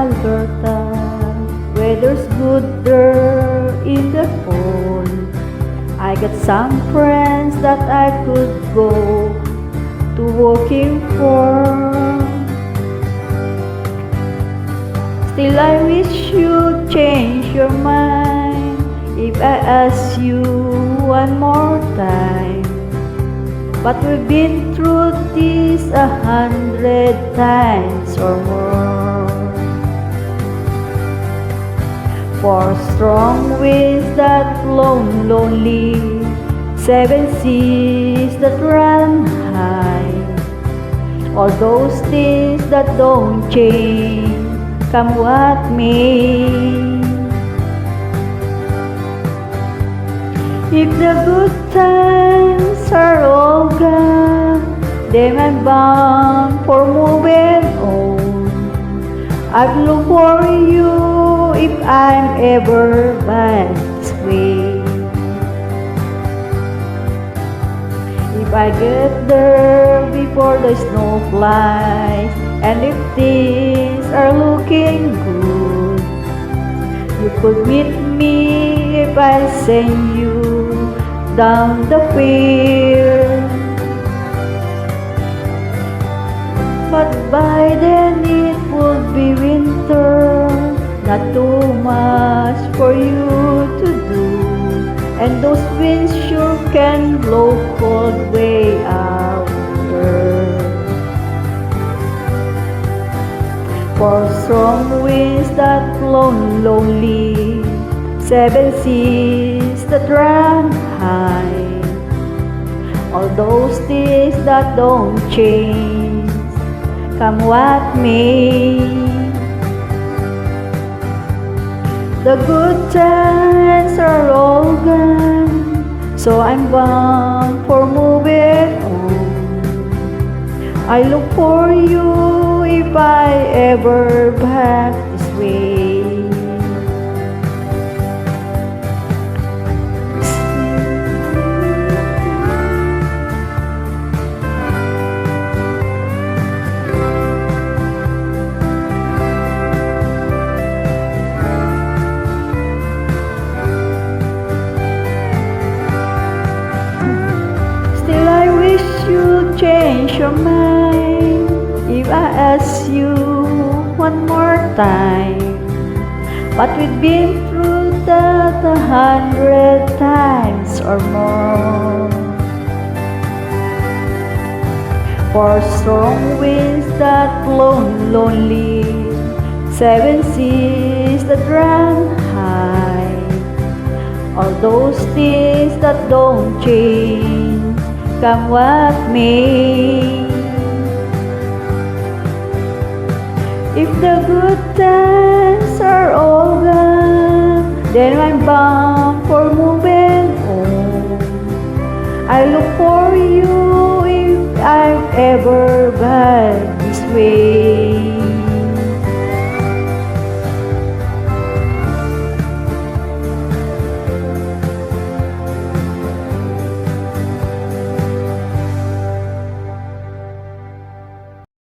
Alberta. Weather's good there in the fall. I got some friends that I could go to walking for. Still I wish you'd change your mind if I ask you one more time. But we've been through this 100 times or more. For strong winds that blow lonely, 7 seas that run high, all those things that don't change, come what may. If the good times are all gone, then I'm bound for moving on. I'd look for you if I'm ever back this way. If I get there before the snow flies, and if things are looking good, you could meet me if I send you down the field. But by then it would be winter, not too much for you to do, and those winds sure can blow cold way out there. For strong winds that blow lonely, 7 seas that run high, all those things that don't change, come what may. The good times are all gone, so I'm bound for moving on. I look for you if I ever back this way. Still I wish you'd change your mind if I ask you one more time. But we've been through that 100 times or more. For strong winds that blow lonely, 7 seas that run high, all those things that don't change, come what may. If the good times are all gone, then I'm bound for moving on. I look for you